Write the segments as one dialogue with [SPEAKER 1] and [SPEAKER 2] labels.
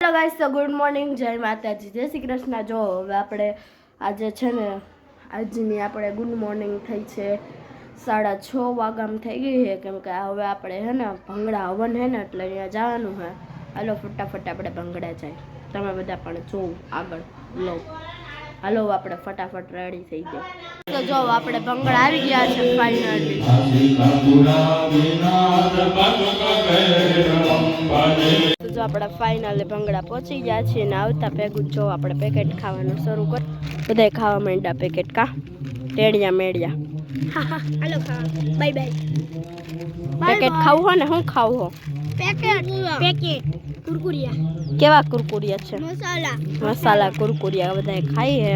[SPEAKER 1] Hello guys, તો good morning, જય માતાજી, જય શ્રી કૃષ્ણ। જો હવે આપણે આજે છે ને આજની આપણે ગુડ મોર્નિંગ થઈ છે 6:30 વાગ્યામાં થઈ ગઈ છે, કેમ કે હવે આપણે હે ને ભંગડા હવન હે ને એટલે અહીંયા જવાનું છે। હાલો ફટાફટ આપણે ભંગડા જાય, તમે બધા પણ જોવો આગળ લો। હાલો આપણે ફટાફટ રેડી થઈ જાય। તો જો આપણે ભંગડા આવી ગયા છે ફાઇનલી। તો જો આપણે ફાઇનલી ભંગડા પહોંચી ગયા છીએ ને આવતા ભેગું જો આપણે પેકેટ ખાવાનું શરૂ કરી, બધાય ખાવા માંડ્યા પેકેટ। કા ટેડિયા મેડિયા
[SPEAKER 2] હાલો ખાવા, બાય બાય।
[SPEAKER 1] પેકેટ ખાવું હો ને શું ખાવું હો?
[SPEAKER 2] પેકેટ કુરકુરિયા।
[SPEAKER 1] કેવા કુરકુરિયા છે?
[SPEAKER 2] મસાલા
[SPEAKER 1] કુરકુરિયા બધાય ખાઈ હે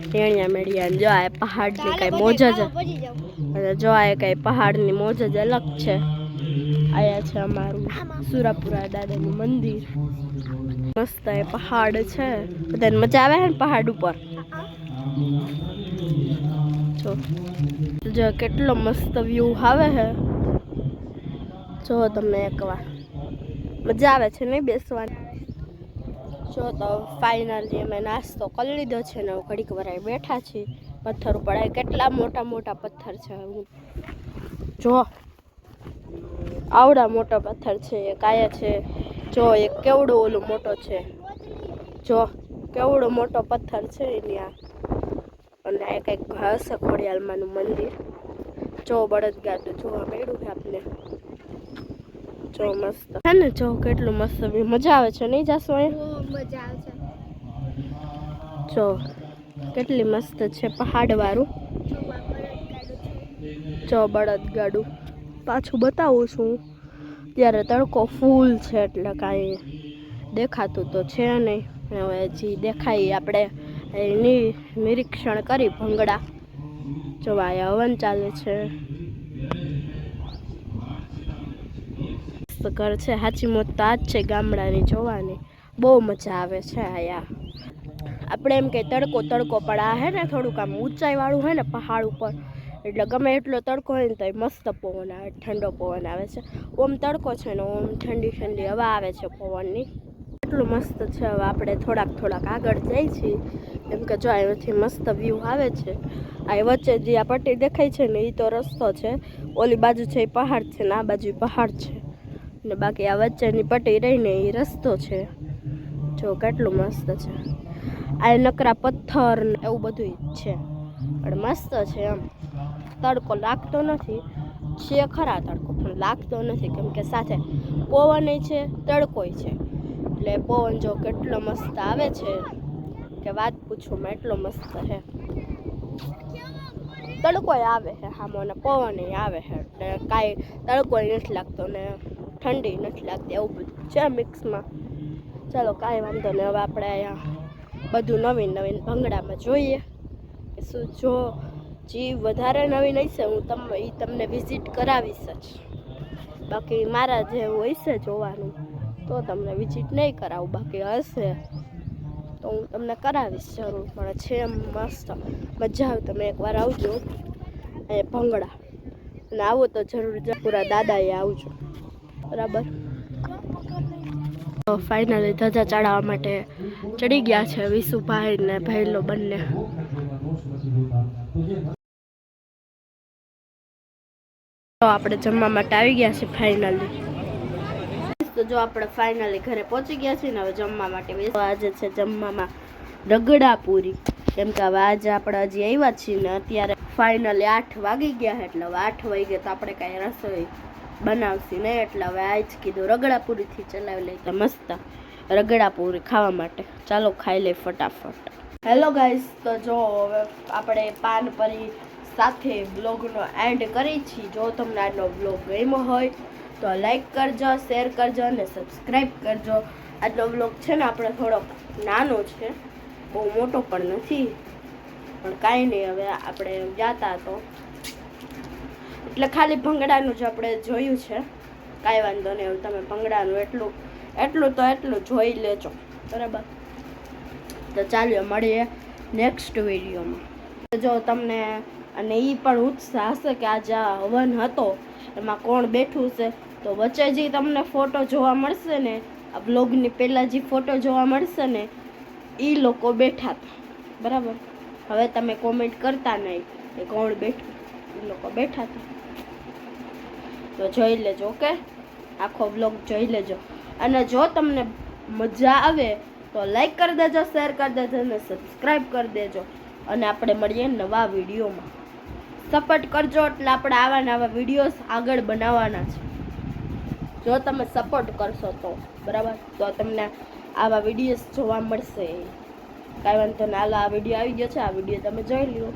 [SPEAKER 1] ટેડિયા મેડિયા। જો આ પહાડની કઈ મોજ જ, જો આ કઈ પહાડની મોજ જ અલગ છે। આયા છે અમારું સુરાપુરા દાદાનું મંદિર, મસ્ત એ પહાડ છે, બધાને મજા આવે ને પહાડ ઉપર। જો કેટલો મસ્ત વ્યૂ આવે છે, જો તમને એકવાર મજા આવે છે નહીં બેસવાની। જો તો ફાઇનલી અમે નાસ્તો કરી લીધો છે ને ઘડીક વરાય બેઠા છીએ પથ્થર ઉપર। કેટલા મોટા મોટા પથ્થર છે, જો આવડા મોટો પથ્થર છે, એક આયા છે, જો એક કેવડો ઓલો મોટો છે, જો કેવડો મોટો પથ્થર છે ત્યાં। અને આ કંઈક હશે ખોડિયાલમાંનું મંદિર। જો બળદગાડું જોવા મળ્યું છે આપને, જો મસ્ત હે ને, જો કેટલું મસ્ત મજા આવે છે નહીં? જાશો અહીંયા?
[SPEAKER 2] મજા આવે છે।
[SPEAKER 1] જો કેટલી મસ્ત છે પહાડ વાળું, જો બળદગાડું પાછું બતાવું છું ત્યારે તડકો ફૂલ છે એટલે કાંઈ દેખાતું તો છે નહીં। હવે હજી દેખાય આપણે નિરીક્ષણ કરી ભંગડા। જો આ હવન ચાલે છે, ઘર છે સાચી મોત તો આ જ છે ગામડાની જોવાની, બહુ મજા આવે છે આયા। આપણે એમ કે તડકો તડકો પણ આ હે ને થોડુંક આમ ઊંચાઈ વાળું હોય ને પહાડ ઉપર, એટલે ગમે એટલો તડકો હોય ને તો મસ્ત પવન આવે, ઠંડો પવન આવે છે। ઓમ તડકો છે ને ઓમ ઠંડી ઠંડી હવા આવે છે પવનની, એટલું મસ્ત છે। હવે આપણે થોડાક આગળ જઈએ છીએ, કેમ કે જો અહીંથી મસ્ત વ્યૂ આવે છે। આ વચ્ચે જે આ પટ્ટી દેખાય છે ને એ તો રસ્તો છે, ઓલી બાજુ છે એ પહાડ છે ને આ બાજુ પહાડ છે, ને બાકી આ વચ્ચેની પટ્ટી રહીને એ રસ્તો છે। જો કેટલું મસ્ત છે, આ નકરા પથ્થર ને એવું બધું છે, પણ મસ્ત છે એમ। તડકો લાગતો નથી, છે ખરા તડકો પણ લાગતો નથી, કેમ કે સાથે પવન છે તડકોય છે, એટલે પવન જો કેટલો મસ્ત આવે છે કે વાત પૂછું માં, એટલો મસ્ત છે। તડકોય આવે છે સામો ને પવન આવે છે, એટલે કાંઈ તડકોય નથી લાગતો ને ઠંડી નથી લાગતી, એવું બધું છે મિક્સમાં। ચાલો કાંઈ વાંધો નહીં, હવે આપણે અહીંયા બધું નવીન નવીન ભંગડામાં જોઈએ કે શું। જો જે વધારે નવીન હશે હું તમને વિઝિટ કરાવીશ જ, બાકી મારા જેવું હશે જોવાનું તો તમને વિઝિટ નહીં કરાવું, બાકી હશે તો હું તમને કરાવીશ જરૂર। પણ છે મસ્ત મજા આવે, તમે એકવાર આવજો એ ભંગડા, અને આવો તો જરૂર પૂરા દાદાએ આવજો, બરાબર। ફાઇનલી ધજા ચડાવવા માટે ચડી ગયા છે વિશુભાઈ ને ભૈલો બંને। આપણે જમવા માટે આવી ગયા છે ફાઇનલી। તો જો આપણે ફાઇનલી ઘરે પહોંચી ગયા છીએ ને હવે જમવા માટે। આજે છે જમવામાં રગડા પૂરી, કેમ કે હવે આજે આપણે હજી આવ્યા છીએ ને અત્યારે ફાઇનલી 8 વાગી ગયા છે, એટલે હવે 8 વાગે તો આપણે કાંઈ રસોઈ બનાવશી નહીં, એટલે હવે આજ કીધું રગડા પૂરીથી ચલાવી લઈ, તો મસ્ત રગડા પૂરી ખાવા માટે। ચાલો ખાઈ લે ફટાફટ। હેલો ગાઈસ, તો જો હવે આપણે પાનપરી સાથે બ્લોગનો એન્ડ કરી છીએ। જો તમને આજનો બ્લોગ ગમ્યો હોય તો લાઈક કરજો, શેર કરજો અને સબસ્ક્રાઈબ કરજો। આજનો બ્લોગ છે ને આપણે થોડોક નાનો છે, બહુ મોટો પણ નથી, પણ કાંઈ નહીં, હવે આપણે જાતા તો એટલે ખાલી ભંગડાનું જ આપણે જોયું છે, કાંઈ વાંધો નહીં, હવે તમે ભંગડાનું એટલું જોઈ લેજો, બરાબર। તો ચાલો મળીએ નેક્સ્ટ વિડીયોમાં। જો તમને અને એ પણ ઉત્સાહ હશે કે આજે હવન હતો એમાં કોણ બેઠું છે, તો વચ્ચે જે તમને ફોટો જોવા મળશે ને આ બ્લોગની પહેલાં જે ફોટો જોવા મળશે ને એ લોકો બેઠા હતા, બરાબર. હવે તમે કોમેન્ટ કરતા નહીં કે કોણ બેઠું, એ લોકો બેઠા હતા. તો જોઈ લેજો, ઓકે, આખો બ્લોગ જોઈ લેજો. અને જો તમને મજા આવે તો લાઈક કરી દેજો, શેર કરી દેજો અને સબસ્ક્રાઈબ કરી દેજો. અને આપણે મળીએ નવા વિડીયોમાં. સપોર્ટ કરજો એટલે આપણે આવા નવા વિડીયોઝ આગળ બનાવવાના છે. જો તમે સપોર્ટ કરશો તો, બરાબર, તો તમને આવા વિડીયોઝ જોવા મળશે. કાંઈ વાંધો ના, આ વિડીયો આવી ગયો છે, આ વિડીયો તમે જોઈ લ્યો.